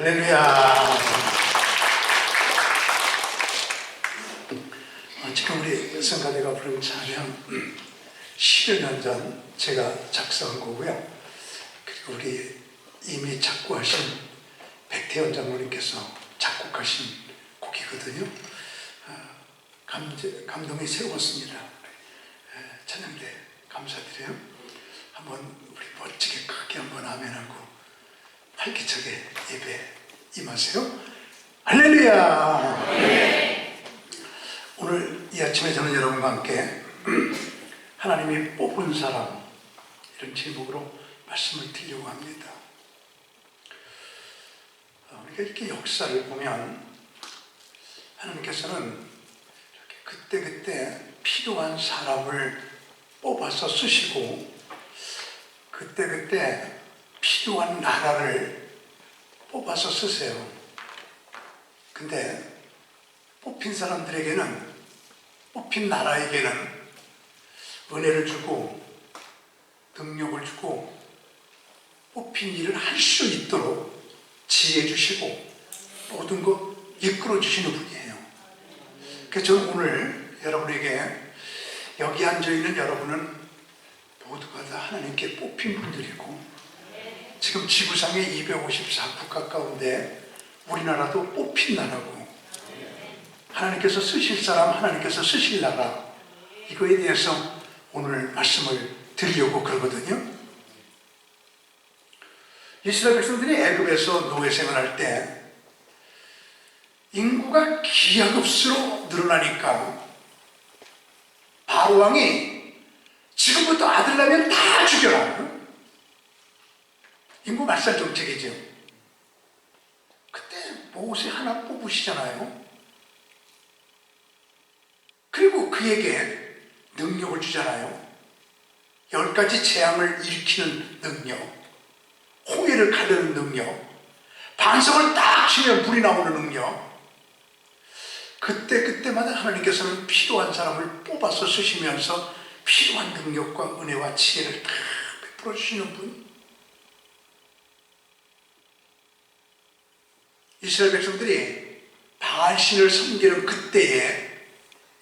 할렐루야. 지금 우리 성가대가 부른 찬양 10여 년 전 제가 작사한 거고요. 그리고 우리 이미 작곡하신 백태현 장로님께서 작곡하신 곡이거든요. 감동이 새로웠습니다. 찬양대 감사드려요. 한번 우리 멋지게 크게 한번 아멘하고 활기차게 예배 임하세요. 할렐루야. 네. 오늘 이 아침에 저는 여러분과 함께 하나님이 뽑은 사람, 이런 제목으로 말씀을 드리려고 합니다. 우리가 이렇게 역사를 보면 하나님께서는 이렇게 그때그때 필요한 사람을 뽑아서 쓰시고 그때그때 필요한 나라를 뽑아서 쓰세요. 근데 뽑힌 사람들에게는, 뽑힌 나라에게는 은혜를 주고 능력을 주고 뽑힌 일을 할 수 있도록 지혜 주시고 모든 것 이끌어 주시는 분이에요. 그래서 저는 오늘 여러분에게, 여기 앉아있는 여러분은 모두가 다 하나님께 뽑힌 분들이고, 지금 지구상의 254국가 가운데 우리나라도 뽑힌 나라고, 하나님께서 쓰실 사람, 하나님께서 쓰실 나라, 이거에 대해서 오늘 말씀을 드리려고 그러거든요. 이스라엘 백성들이 애굽에서 노예 생활할 때 인구가 기하급수로 늘어나니까 바로 왕이 지금부터 아들 낳으면 다 죽여라, 인구 말살 정책이죠. 그때 모세 하나 뽑으시잖아요. 그리고 그에게 능력을 주잖아요. 10가지 재앙을 일으키는 능력, 홍해를 가르는 능력, 반석을 딱 치면 불이 나오는 능력. 그때마다 하나님께서는 필요한 사람을 뽑아서 쓰시면서 필요한 능력과 은혜와 지혜를 다 베풀어 주시는 분. 이스라엘 백성들이 바알신을 섬기는 그때에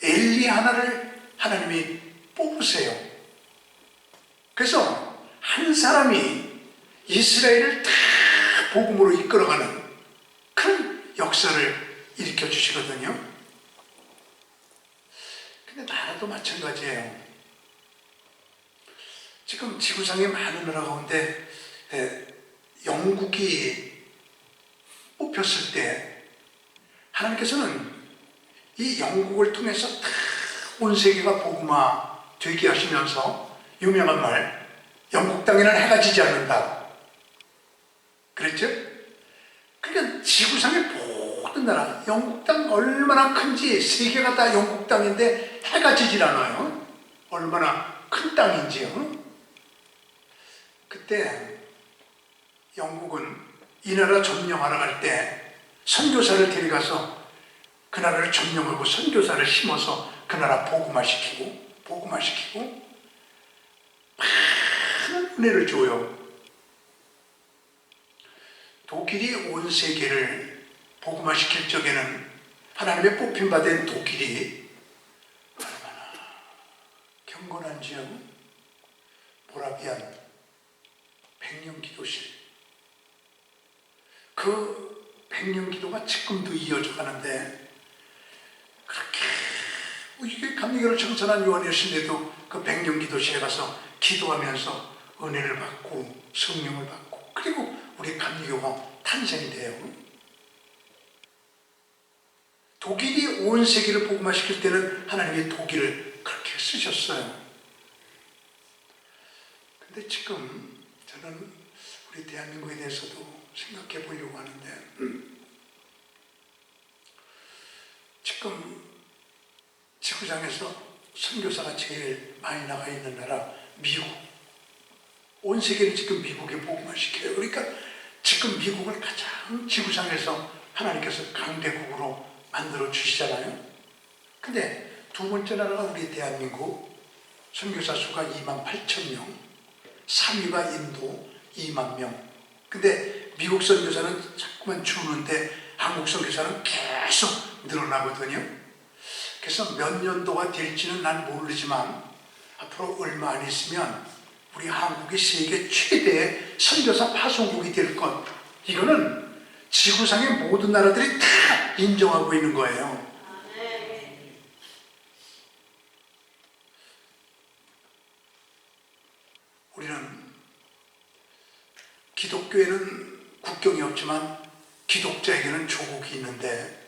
엘리 하나를 하나님이 뽑으세요. 그래서 한 사람이 이스라엘을 다 복음으로 이끌어가는 그런 역사를 일으켜 주시거든요. 근데 나라도 마찬가지예요. 지금 지구상의 많은 나라 가운데 영국이 뽑혔을 때 하나님께서는 이 영국을 통해서 다 온 세계가 복음화 되게 하시면서 유명한 말, 영국 땅에는 해가 지지 않는다 그랬죠? 그러니까 지구상의 모든 나라, 영국 땅 얼마나 큰지, 세계가 다 영국 땅인데 해가 지질 않아요. 얼마나 큰 땅인지요. 그때 영국은 이 나라 점령하러 갈 때 선교사를 데려가서 그 나라를 점령하고 선교사를 심어서 그 나라 복음화시키고 많은 은혜를 줘요. 독일이 온 세계를 복음화시킬 적에는 하나님의 뽑힘받은 독일이 얼마나 경건한지요. 모라비안 백년기도실, 그 백년기도가 지금도 이어져 가는데, 그렇게 이게 감리교를 청산한 요한이었는데도 그 백년기도실에 가서 기도하면서 은혜를 받고 성령을 받고, 그리고 우리 감리교가 탄생돼요. 독일이 온 세계를 복음화시킬 때는 하나님이 독일을 그렇게 쓰셨어요. 근데 지금 저는 우리 대한민국에 대해서도 생각해 보려고 하는데, 지금 지구상에서 선교사가 제일 많이 나가 있는 나라 미국, 온 세계를 지금 미국에 복음화시켜요. 그러니까 지금 미국을 가장 지구상에서 하나님께서 강대국으로 만들어 주시잖아요. 근데 두 번째 나라가 우리 대한민국, 선교사 수가 28,000명, 3위가 인도 2만 명. 근데 미국 선교사는 자꾸만 주는데 한국 선교사는 계속 늘어나거든요. 그래서 몇 년도가 될지는 난 모르지만 앞으로 얼마 안 있으면 우리 한국이 세계 최대의 선교사 파송국이 될 것, 이거는 지구상의 모든 나라들이 다 인정하고 있는 거예요. 우리는 기독교에는 국경이 없지만 기독자에게는 조국이 있는데,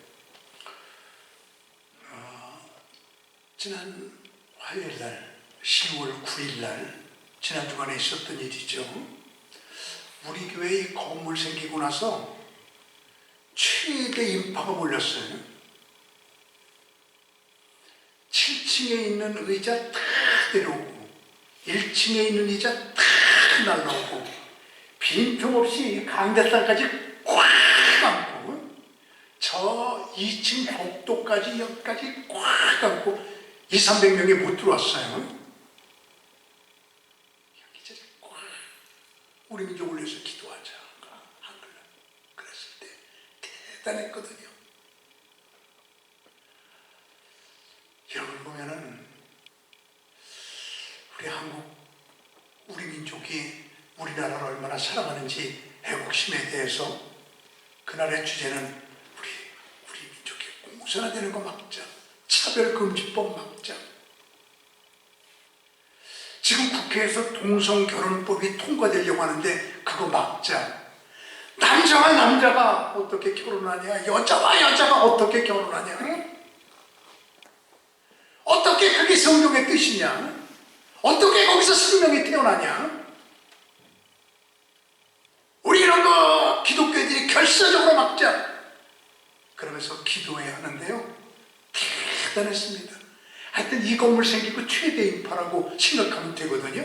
지난 화요일날 10월 9일날 지난 주간에 있었던 일이죠. 우리 교회에 건물 생기고 나서 최대 인파가 몰렸어요. 7층에 있는 의자 다 내려오고 1층에 있는 의자 다 날라오고 빈틈없이 강대상까지 꽉 감고 저 2층 복도까지 여기까지 꽉 감고 200~300명이 못 들어왔어요. 우리 민족을 위해서 기도하자. 한글로 그랬을 때 대단했거든요. 이런 걸 보면은 우리 한국, 우리 민족이 우리나라를 얼마나 사랑하는지 애국심에 대해서 그날의 주제는 우리 민족이 공산화되는 거 막자. 차별금지법 막자. 지금 국회에서 동성결혼법이 통과되려고 하는데 그거 막자. 남자와 남자가 어떻게 결혼하냐, 여자와 여자가 어떻게 결혼하냐, 어떻게 그게 성경의 뜻이냐, 어떻게 거기서 생명이 태어나냐. 우리 이런 거 기독교인들이 결사적으로 막자. 그러면서 기도해야 하는데요, 대단했습니다. 하여튼 이 건물 생기고 최대 인파라고 생각하면 되거든요.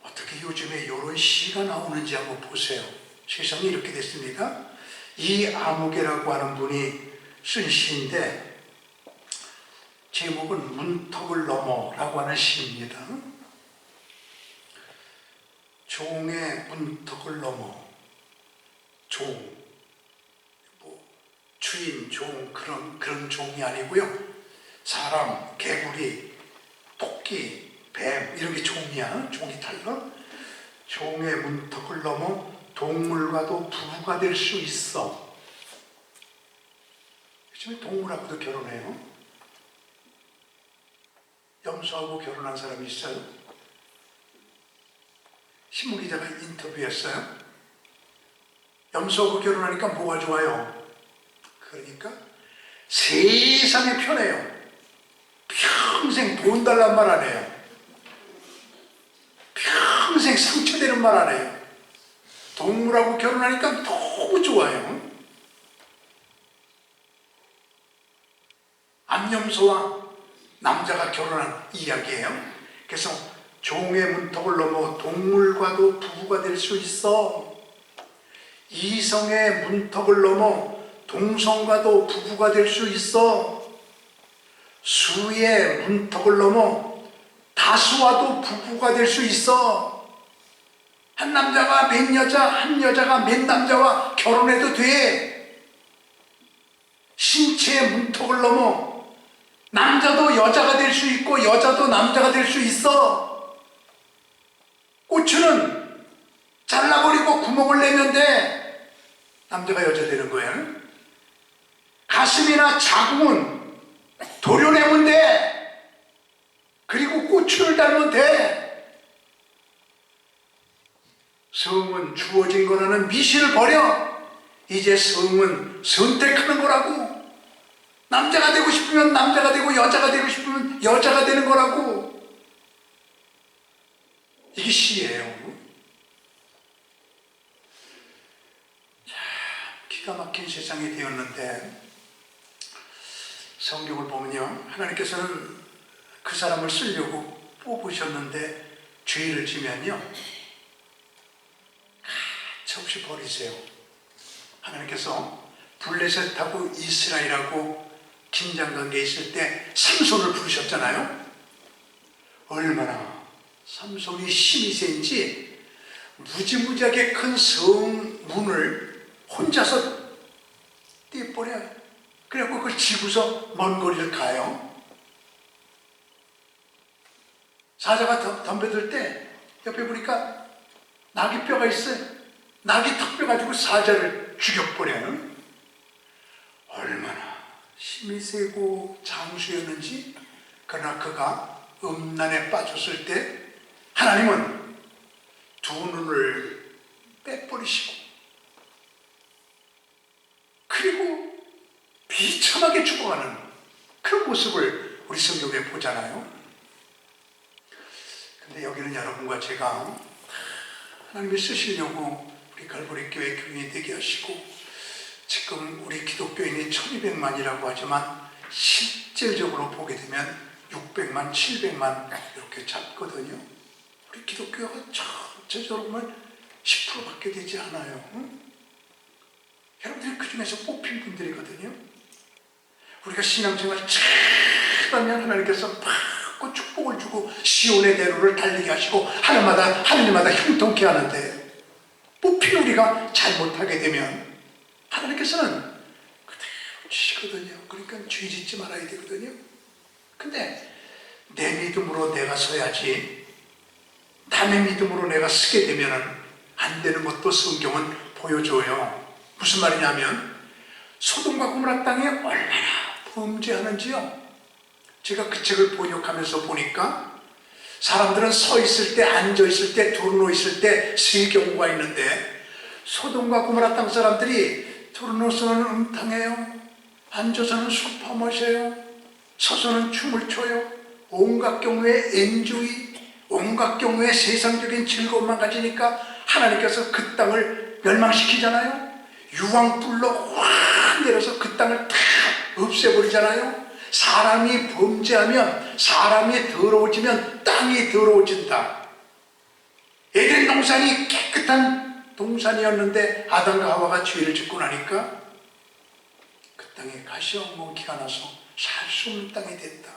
어떻게 요즘에 이런 시가 나오는지 한번 보세요. 세상이 이렇게 됐습니다. 이아무개라고 하는 분이 쓴 시인데 제목은 문턱을 넘어라고 하는 시입니다. 종의 문턱을 넘어. 종, 주인, 종, 그런 종이 아니고요. 사람, 개구리, 토끼, 뱀 이런 게 종이야. 종이 달라. 종의 문턱을 넘어 동물과도 부부가 될 수 있어. 요즘에 동물하고도 결혼해요. 염소하고 결혼한 사람이 있어요. 신문기자가 인터뷰했어요. 염소하고 결혼하니까 뭐가 좋아요? 그러니까 세상에 편해요. 평생 돈 달란 말 안 해요. 평생 상처되는 말 안 해요. 동물하고 결혼하니까 너무 좋아요. 암염소와 남자가 결혼한 이야기예요. 그래서 종의 문턱을 넘어 동물과도 부부가 될 수 있어. 이성의 문턱을 넘어 동성과도 부부가 될 수 있어. 수의 문턱을 넘어 다수와도 부부가 될 수 있어. 한 남자가 몇 여자, 한 여자가 몇 남자와 결혼해도 돼. 신체의 문턱을 넘어 남자도 여자가 될 수 있고 여자도 남자가 될 수 있어. 고추는 잘라버리고 구멍을 내면 돼. 남자가 여자 되는 거야. 가슴이나 자궁은 도려내면 돼. 그리고 고추를 달면 돼. 성은 주어진 거라는 미신을 버려. 이제 성은 선택하는 거라고. 남자가 되고 싶으면 남자가 되고 여자가 되고 싶으면 여자가 되는 거라고. 이게 시예요. 참 기가 막힌 세상이 되었는데 성경을 보면요, 하나님께서는 그 사람을 쓰려고 뽑으셨는데 죄를 지면요 가차없이 버리세요. 하나님께서 블레셋하고 이스라엘하고 긴장관계에 있을 때 삼손을 부르셨잖아요. 얼마나 삼손이 힘이 센지 무지무지하게 큰 성문을 혼자서 떼버려요. 그래갖고 그걸 지고서 먼 거리를 가요. 사자가 덤벼들 때 옆에 보니까 나귀뼈가 있어요. 나귀 턱뼈 가지고 사자를 죽여버려요. 얼마나 힘이 세고 장수였는지. 그러나 그가 음란에 빠졌을 때 하나님은 두 눈을 빼버리시고 그리고 비참하게 죽어가는 그런 모습을 우리 성경에 보잖아요. 근데 여기는 여러분과 제가 하나님이 쓰시려고 우리 갈보리 교회 교인이 되게 하시고 지금 우리 기독교인이 1200만이라고 하지만 실질적으로 보게 되면 600만, 700만 이렇게 잡거든요. 우리 기독교가 전체적으로 10%밖에 되지 않아요. 응? 여러분들이 그 중에서 뽑힌 분들이거든요. 우리가 신앙생활 잘하면 하나님께서 받고 축복을 주고 시온의 대로를 달리게 하시고 하나님마다 형통케 하는데 뽑힌 우리가 잘못하게 되면 하나님께서는 그대로 주시거든요. 그러니까 죄 짓지 말아야 되거든요. 근데 내 믿음으로 내가 서야지 남의 믿음으로 내가 서게 되면 안 되는 것도 성경은 보여줘요. 무슨 말이냐면 소돔과 고모라 땅에 얼마나 범죄하는지요. 제가 그 책을 번역하면서 보니까 사람들은 서 있을 때, 앉아 있을 때, 두루누워 있을 때 세 경우가 있는데 소돔과 고모라 땅 사람들이 두루누워서는 음탕해요. 앉아서는 술 퍼마셔요. 서서는 춤을 춰요. 온갖 경우에 엔조이, 온갖 경우에 세상적인 즐거움만 가지니까 하나님께서 그 땅을 멸망시키잖아요. 유황불로 확 내려서 그 땅을 다 없애버리잖아요. 사람이 범죄하면, 사람이 더러워지면 땅이 더러워진다. 에덴 동산이 깨끗한 동산이었는데 아담과 하와가 죄를 짓고 나니까 그 땅에 가시엉겅퀴가 나서 살 수 없는 땅이 됐다.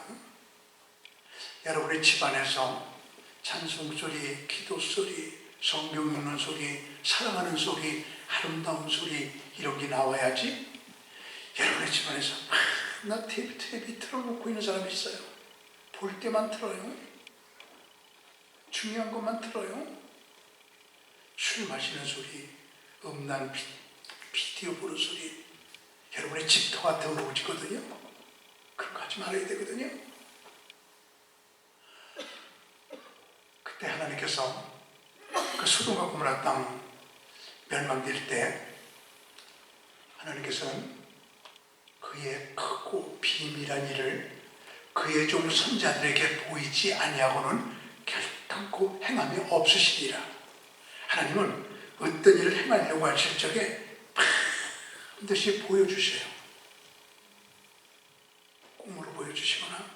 여러분의 집안에서 찬송소리, 기도소리, 성경 읽는 소리, 사랑하는 소리, 아름다운 소리 이런 게 나와야지. 여러분의 집안에서 나 TV 틀어놓고 있는 사람이 있어요. 볼 때만 틀어요. 중요한 것만 틀어요. 술 마시는 소리, 음란 비디오 보는 소리, 여러분의 집터가 더러워지거든요. 그런 거 하지 말아야 되거든요. 그때 하나님께서 그 소돔과 고모라 땅 멸망될 때 하나님께서는 그의 크고 비밀한 일을 그의 종 선자들에게 보이지 아니하고는 결단코 행함이 없으시리라. 하나님은 어떤 일을 행하려고 하실 적에 반드시 보여주세요. 꿈으로 보여주시거나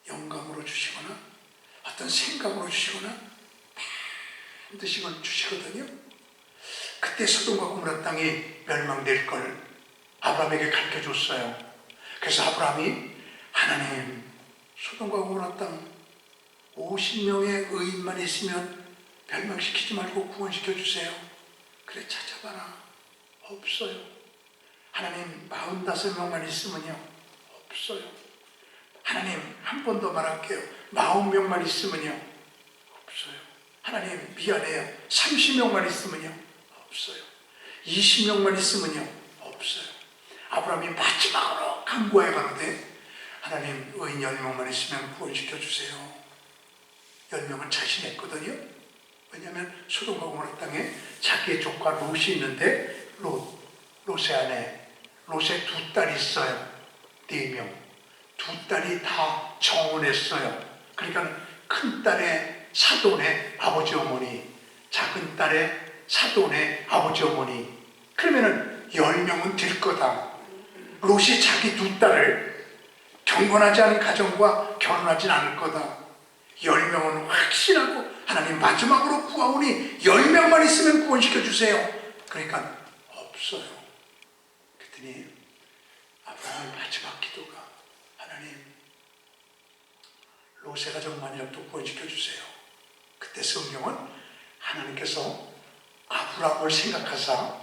영감으로 주시거나 어떤 생각으로 주시거나 반드시 그걸 주시거든요. 그때 소돔과 고모라 땅이 멸망될 걸 아브라함에게 가르쳐줬어요. 그래서 아브라함이 하나님 소돔과 고모라 땅 50명의 의인만 있으면 멸망시키지 말고 구원시켜주세요. 그래 찾아봐라. 없어요. 하나님 45명만 있으면요. 없어요. 하나님 한 번 더 말할게요. 40명만 있으면요. 없어요. 하나님 미안해요. 30명만 있으면요. 없어요. 20명만 있으면요. 없어요. 아브라함이 마지막으로 간구해 가는데 하나님 의인 10명만 있으면 구원시켜주세요. 10명은 자신했거든요. 왜냐하면 소돔과 고모라 땅에 자기의 조카 롯이 있는데 롯의 아내 롯의 두 딸이 있어요. 4명. 두 딸이 다 정혼했어요. 그러니까 큰 딸의 사돈의 아버지 어머니, 작은 딸의 사돈의 아버지 어머니. 그러면은 10명은 될 거다. 롯이 자기 두 딸을 경건하지 않은 가정과 결혼하진 않을 거다. 10명은 확신하고 하나님 마지막으로 구하오니 10명만 있으면 구원시켜주세요. 그러니까 없어요. 그랬더니 아브라함의 마지막 기도가 하나님 롯의 가정만이라도 구원시켜주세요. 그때 성경은 하나님께서 아브라함을 생각하사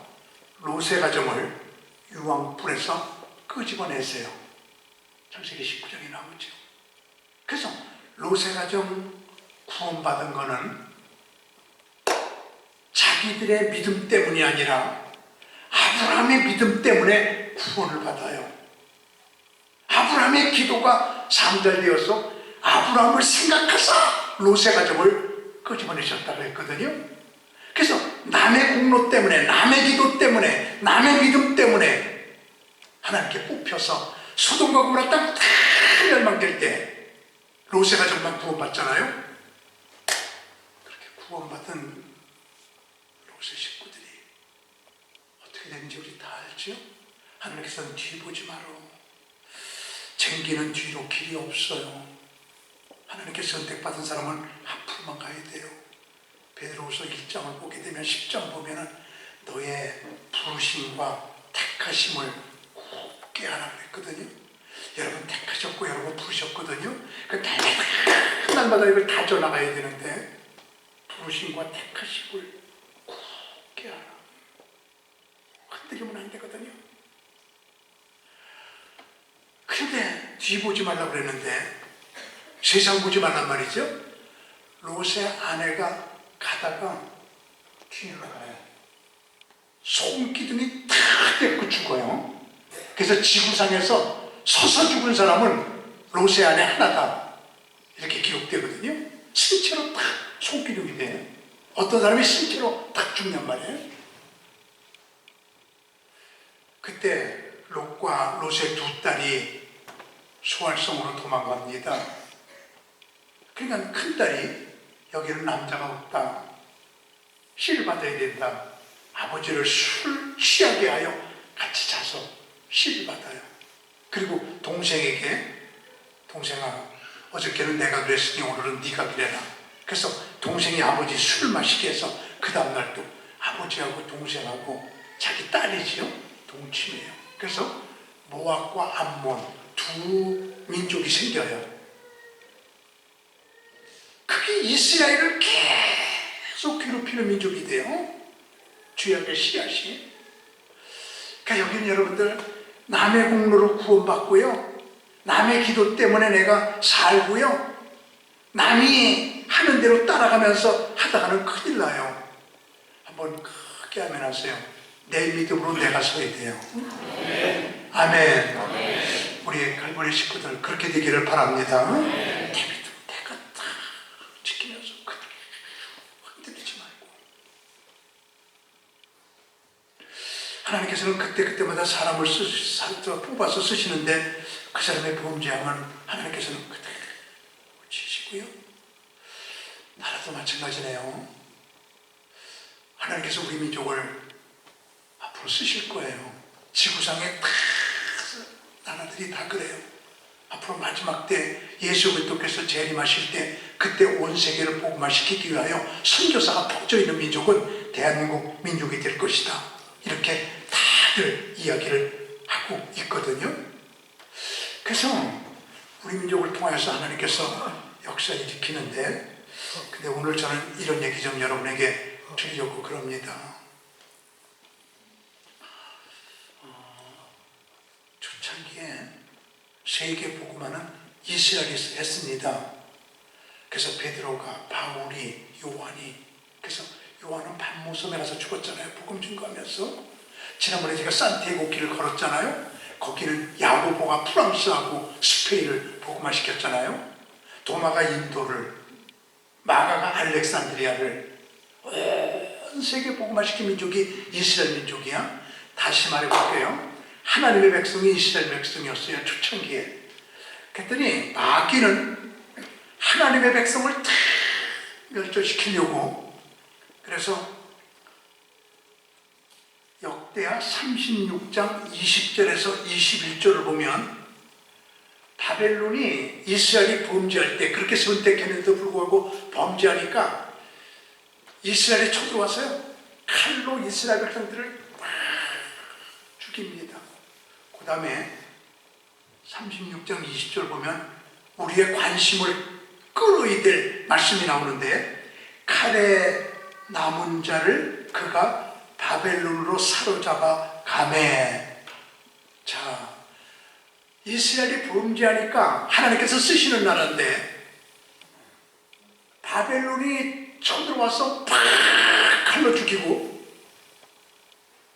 롯의 가정을 유황불에서 끄집어내세요. 창세기 19장에 나오죠. 그래서 롯의 가정 구원받은 거는 자기들의 믿음 때문이 아니라 아브라함의 믿음 때문에 구원을 받아요. 아브라함의 기도가 상달되어서 아브라함을 생각하사 롯의 가정을 끄집어내셨다고 했거든요. 그래서 남의 공로 때문에, 남의 기도 때문에, 남의 믿음 때문에 하나님께 뽑혀서 소돔과 고모라 땅 다 멸망될 때 롯의 가정만 구원받잖아요. 그렇게 구원받은 롯의 식구들이 어떻게 되는지 우리 다 알죠? 하나님께서는 뒤 보지 마라. 쟁기는 뒤로 길이 없어요. 하나님께 선택받은 사람은 앞으로만 가야 돼요. 베드로후서 1장을 보게 되면 10장 보면은 너의 부르심과 택하심을 곱게 하라 그랬거든요. 여러분 택하셨고 여러분 부르셨거든요. 그 날마다 이걸 다져나가야 되는데 부르심과 택하심을 곱게 하라. 흔들리면 안 되거든요. 근데 뒤 보지 말라고 그랬는데 세상 보지 말란 말이죠. 롯의 아내가 가다가 뒤로 가요. 손기둥이 탁 떼고 죽어요. 그래서 지구상에서 서서 죽은 사람은 롯의 아내 하나다 이렇게 기록되거든요. 신체로 딱 손기둥이 돼요. 어떤 사람이 신체로 딱 죽냔 말이에요. 그때 롯과 롯의 두 딸이 수알성으로 도망갑니다. 그러니까 큰딸이 여기는 남자가 없다. 시를 받아야 된다. 아버지를 술 취하게 하여 같이 자서 시를 받아요. 그리고 동생에게 동생아 어저께는 내가 그랬으니 오늘은 네가 그래라. 그래서 동생이 아버지 술을 마시게 해서 그 다음날 또 아버지하고 동생하고 자기 딸이지요. 동침해요. 그래서 모압과 암몬 두 민족이 생겨요. 그게 이스라엘을 계속 괴롭히는 민족이 돼요. 죄악의 씨앗이. 그러니까 여기는 여러분들 남의 공로로 구원받고요. 남의 기도 때문에 내가 살고요. 남이 하는 대로 따라가면서 하다가는 큰일 나요. 한번 크게 아멘 하세요. 내 믿음으로 내가 서야 돼요. 아멘. 아멘. 우리 갈보리 식구들 그렇게 되기를 바랍니다. 내 믿음 내가 다 지키면서 흔들리지 말고. 하나님께서는 그때그때마다 사람을 뽑아서 쓰시는데 그 사람의 범죄함은 하나님께서는 그대로 지시고요. 나라도 마찬가지네요. 하나님께서 우리 민족을 앞으로 쓰실 거예요. 지구상에 다 나라들이 다 그래요. 앞으로 마지막 때 예수 그리스도께서 재림하실 때 그때 온 세계를 복음화시키기 위하여 선교사가 퍼져 있는 민족은 대한민국 민족이 될 것이다. 이렇게 다들 이야기를 하고 있거든요. 그래서 우리 민족을 통해서 하나님께서 역사 일으키는데 근데 오늘 저는 이런 얘기 좀 여러분에게 드리려고 그럽니다. 초창기에 세계 복음화는 이스라엘이 했습니다. 그래서 베드로가 바울이 요한이 그래서 요한은 반모섬에 가서 죽었잖아요. 복음 증거하면서. 지난번에 제가 산티아고 길을 걸었잖아요. 거기는 야고보가 프랑스하고 스페인을 복음화시켰잖아요. 도마가 인도를, 마가가 알렉산드리아를. 온 세계 복음화시킨 민족이 이스라엘 민족이야. 다시 말해볼게요. 하나님의 백성이 이스라엘 백성이었어요. 초창기에. 그랬더니 마귀는 하나님의 백성을 다 멸절시키려고 그래서 역대하 36장 20절에서 21절을 보면 바벨론이 이스라엘이 범죄할 때 그렇게 선택했는데도 불구하고 범죄하니까 이스라엘이 쳐들어와서요. 칼로 이스라엘 백성들을 막 죽입니다. 그 다음에 36장 20절 보면 우리의 관심을 끌어야 될 말씀이 나오는데 칼에 남은 자를 그가 바벨론으로 사로잡아 가매. 자, 이스라엘이 범죄하니까 하나님께서 쓰시는 나라인데 바벨론이 쳐들어와서 팍 칼로 죽이고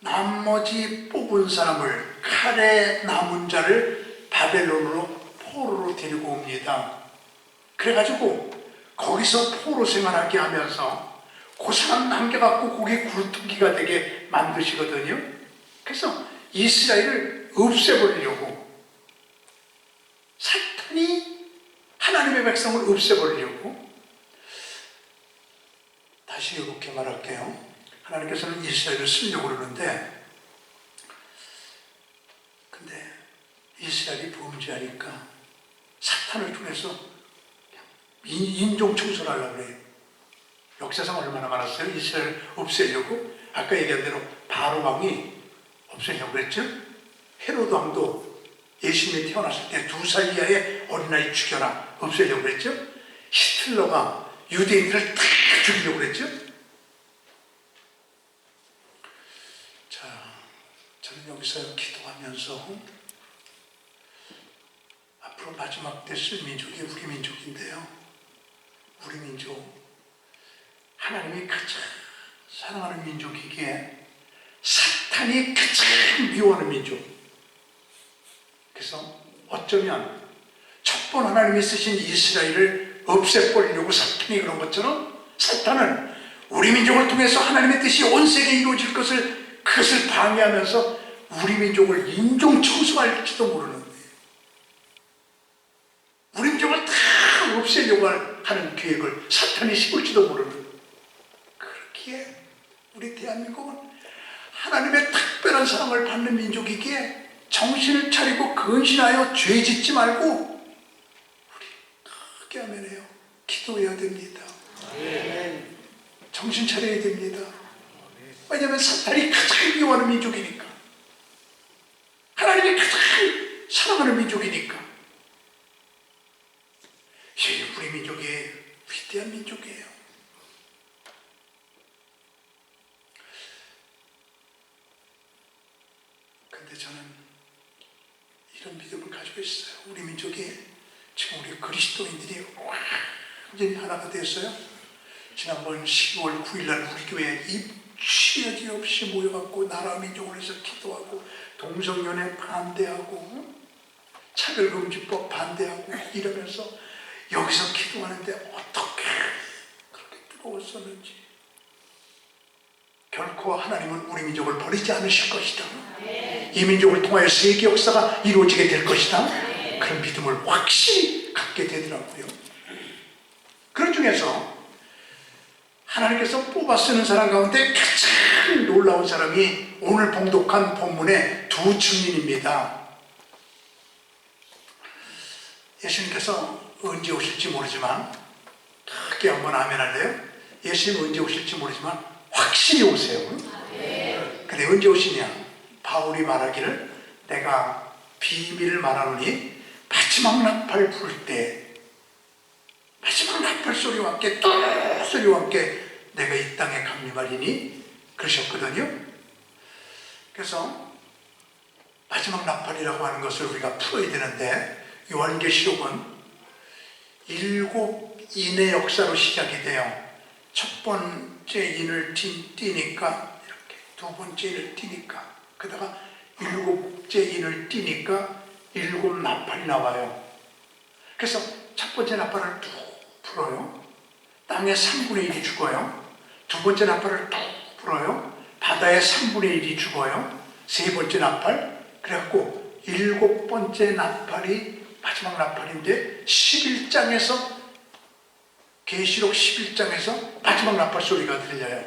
나머지 뽑은 사람을, 칼에 남은 자를 바벨론으로 포로로 데리고 옵니다. 그래가지고 거기서 포로 생활하게 하면서 그 사람 남겨갖고 거기 굴뚝기가 되게 만드시거든요. 그래서 이스라엘을 없애버리려고, 사탄이 하나님의 백성을 없애버리려고, 다시 이렇게 말할게요. 하나님께서는 이스라엘을 쓰려고 그러는데, 근데 이스라엘이 범죄하니까 사탄을 통해서 인종 청소를 하려고 그래요. 역사상 얼마나 많았어요? 이스라엘 없애려고. 아까 얘기한 대로 바로 왕이 없애려고 그랬죠. 헤로드 왕도 예수님이 태어났을 때 2살 이하의 어린아이 죽여라, 없애려고 그랬죠. 히틀러가 유대인들을 다 죽이려고 그랬죠. 자, 저는 여기서 기도하면서 앞으로 마지막 때 쓸 민족이 우리 민족인데요. 우리 민족, 하나님이 가장 사랑하는 민족이기에 사탄이 가장 미워하는 민족. 그래서 어쩌면 첫 번 하나님이 쓰신 이스라엘을 없애버리려고 사탄이 그런 것처럼, 사탄은 우리 민족을 통해서 하나님의 뜻이 온 세계에 이루어질 그것을 방해하면서 우리 민족을 인종 청소할지도 모르는 거예요. 우리 민족을 다 없애려고 하는 계획을 사탄이 씌울지도 모르는. 그렇기에 우리 대한민국은 하나님의 특별한 사랑을 받는 민족이기에 정신을 차리고 근신하여 죄 짓지 말고 우리 크게 아멘해요. 기도해야 됩니다. 정신 차려야 됩니다. 왜냐하면 사탄이 가장 미워하는 민족이니까, 하나님이 가장 사랑하는 민족이니까. 우리 민족이 위대한 민족이에요. 근데 저는 이런 믿음을 가지고 있어요. 우리 민족이 지금 우리 그리스도인들이 완전히 하나가 됐어요. 지난번 12월 9일날 우리 교회에 입취하지 없이 모여갖고 나라 민족을 위해서 기도하고, 동성연애 반대하고, 차별금지법 반대하고 이러면서 여기서 기도하는데 어떻게 그렇게 뜨거웠었는지. 결코 하나님은 우리 민족을 버리지 않으실 것이다. 이 민족을 통하여 세계 역사가 이루어지게 될 것이다. 그런 믿음을 확실히 갖게 되더라고요. 그런 중에서 하나님께서 뽑아 쓰는 사람 가운데 가장 놀라운 사람이 오늘 봉독한 본문의 두 증인입니다. 예수님께서 언제 오실지 모르지만, 크게 한번 아멘 할래요? 예수님 언제 오실지 모르지만 확실히 오세요. 근데 언제 오시냐? 바울이 말하기를 내가 비밀을 말하노니 마지막 나팔 불 때, 마지막 나팔 소리와 함께 또 소리와 함께 내가 이 땅에 강림하리니 그러셨거든요. 그래서 마지막 나팔이라고 하는 것을 우리가 풀어야 되는데, 요한계시록은 7인의 역사로 시작이 돼요. 첫 번째 인을 띄니까 이렇게, 두 번째 인을 띄니까, 그다가 7째 인을 띄니까 7 나팔이 나와요. 그래서 첫 번째 나팔을 툭 불어요. 땅의 3분의 1이 죽어요. 두 번째 나팔을 툭 불어요. 바다의 3분의 1이 죽어요. 세 번째 나팔, 그래갖고 7번째 나팔이 마지막 나팔인데, 11장에서, 계시록 11장에서 마지막 나팔 소리가 들려요.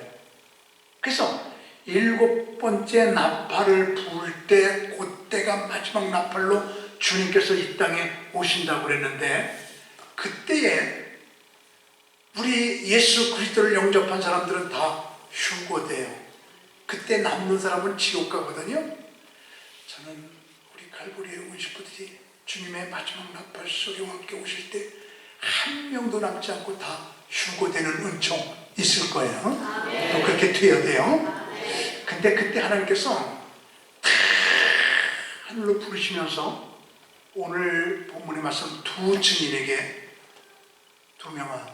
그래서 7번째 나팔을 부을 때, 그때가 마지막 나팔로 주님께서 이 땅에 오신다고 그랬는데, 그때에 우리 예수 그리스도를 영접한 사람들은 다 휴거돼요. 그때 남는 사람은 지옥 가거든요. 저는 우리 갈보리의 운시부들이 주님의 마지막 나팔 소리와 함께 오실 때 한 명도 남지 않고 다 휴거되는 은총 있을 거예요. 또 그렇게 되어야 돼요. 근데 그때 하나님께서 하늘로 부르시면서 오늘 본문의 말씀 두 증인에게, 두 명아,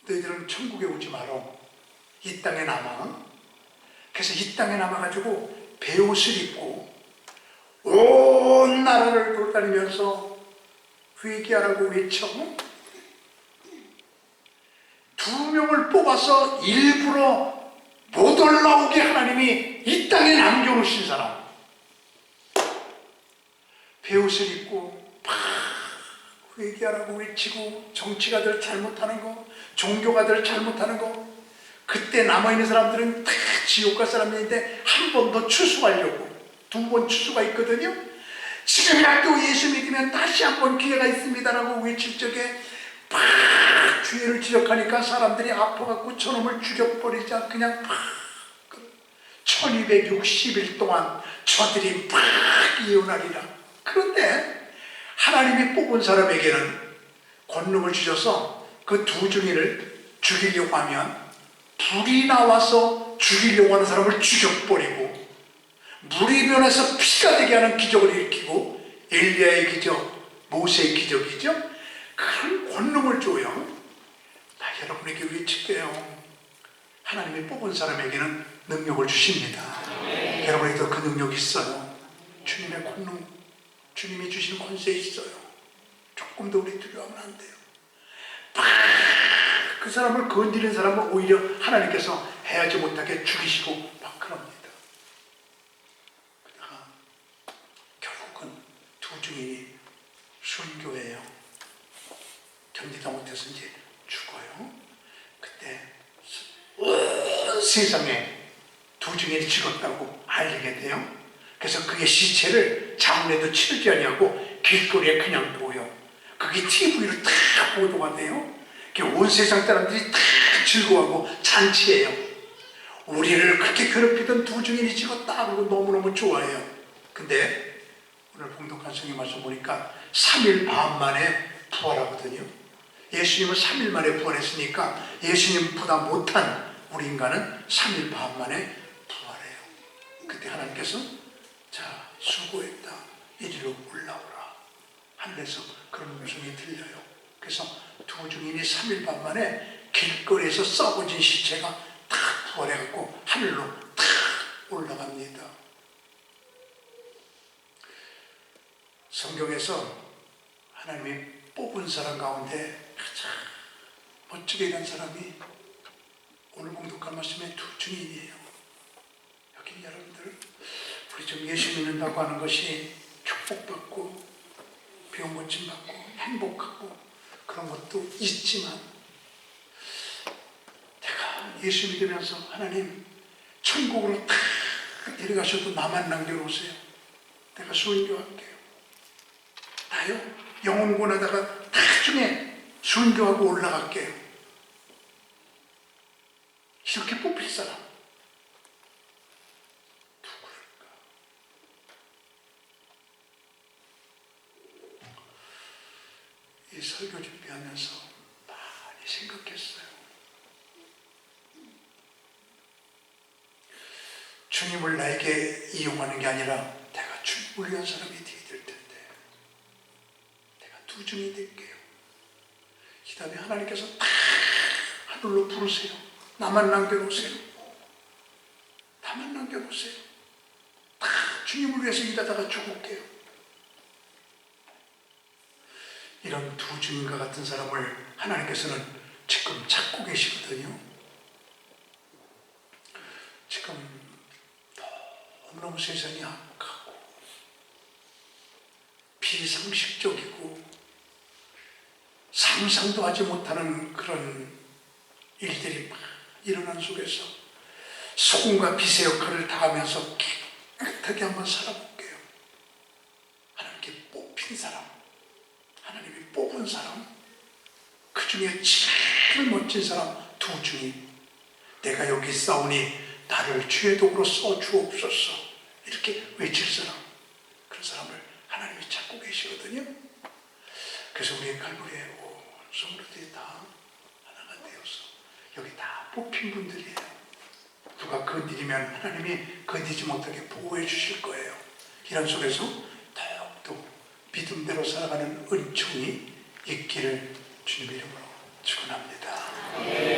너희들은 천국에 오지 마라. 이 땅에 남아. 그래서 이 땅에 남아가지고 베옷을 입고 온 나라를 돌아다니면서 회개하라고 외쳐. 두 명을 뽑아서 일부러 못 올라오게 하나님이 이 땅에 남겨놓으신 사람. 베옷을 입고 막 회개하라고 외치고, 정치가들 잘못하는 거, 종교가들 잘못하는 거, 그때 남아있는 사람들은 다 지옥 갈 사람들인데 한 번 더 추수하려고 두 번 추수가 있거든요. 지금이라도 예수 믿으면 다시 한 번 기회가 있습니다라고 외칠 적에 막 죄를 지적하니까 사람들이 아파갖고 저놈을 죽여버리자 그냥 막 1260일 동안 저들이 막 이혼하리라. 그런데 하나님이 뽑은 사람에게는 권능을 주셔서 그 두 증인을 죽이려고 하면 불이 나와서 죽이려고 하는 사람을 죽여버리고, 물이 변해서 피가 되게 하는 기적을 일으키고, 엘리야의 기적, 모세의 기적이죠. 그런 권능을 줘요. 나 여러분에게 외칠게요. 하나님이 뽑은 사람에게는 능력을 주십니다. 여러분에게도 그 능력이 있어요. 주님의 권능, 주님이 주신 권세 있어요. 조금 더 우리 두려워하면 안 돼요. 그 사람을 건드리는 사람은 오히려 하나님께서 해하지 못하게 죽이시고 막 그럽니다. 그러다가 결국은 두 증인이 순교해요. 견디다 못해서 이제 죽어요. 그때 세상에 두 증인이 죽었다고 알리게 돼요. 그래서 그의 시체를 장례도 치르지 아니하고 길거리에 그냥 둬요. 그게 TV로 다 보도가 돼요. 온 세상 사람들이 다 즐거워하고 잔치해요. 우리를 그렇게 괴롭히던 두 증인이 죽었다 그러고 너무너무 좋아해요. 근데 오늘 봉독한 성경 말씀 보니까 3일 반 만에 부활하거든요. 예수님은 3일 만에 부활했으니까 예수님보다 못한 우리 인간은 3일 반 만에 부활해요. 그때 하나님께서 자, 수고했다. 이리로 올라오라. 하늘에서 그런 음성이 들려요. 그래서 두 증인이 3일 반 만에 길거리에서 썩어진 시체가 다 부활해갖고 하늘로 다 올라갑니다. 성경에서 하나님이 뽑은 사람 가운데 가장 멋지게 간 사람이 오늘 공독한 말씀의 두 증인이에요. 여기 여러분들, 우리 좀 예수 믿는다고 하는 것이 축복받고 병 고침받고 행복하고 그런 것도 있지만, 내가 예수 믿으면서 하나님 천국으로 다 데려가셔도 나만 남겨놓으세요. 내가 순교할게요. 나요? 영혼 구원하다가 나중에 순교하고 올라갈게요. 이렇게 뽑힐 사람 누구일까? 이 설교 준비하면서 많이 생각했어요. 주님을 나에게 이용하는 게 아니라 내가 주님을 위한 사람이 되어야 될 텐데, 내가 두 증이 될게요. 이 다음에 하나님께서 다 하늘로 부르세요. 나만 남겨놓으세요. 나만 남겨놓으세요. 다 주님을 위해서 일하다가 죽을게요. 이런 두 증인과 같은 사람을 하나님께서는 지금 찾고 계시거든요. 지금 너무너무 세상이 악하고 비상식적이고 상상도 하지 못하는 그런 일들이 막 일어난 속에서 소금과 빛의 역할을 다하면서 깨끗하게 한번 살아볼게요. 하나님께 뽑힌 사람, 하나님이 뽑은 사람, 그 중에 제일 멋진 사람 두 증인. 내가 여기 싸우니 나를 주의 도구로 써주옵소서, 이렇게 외칠 사람, 그런 사람을 하나님이 찾고 계시거든요. 그래서 우리의 갈고리에 온 성도들이 다 하나가 되어서 여기 다 뽑힌 분들이에요. 누가 건드리면 하나님이 건드리지 못하게 보호해 주실 거예요. 이런 속에서 더욱더 믿음대로 살아가는 은총이 있기를 주님의 이름으로 축원합니다.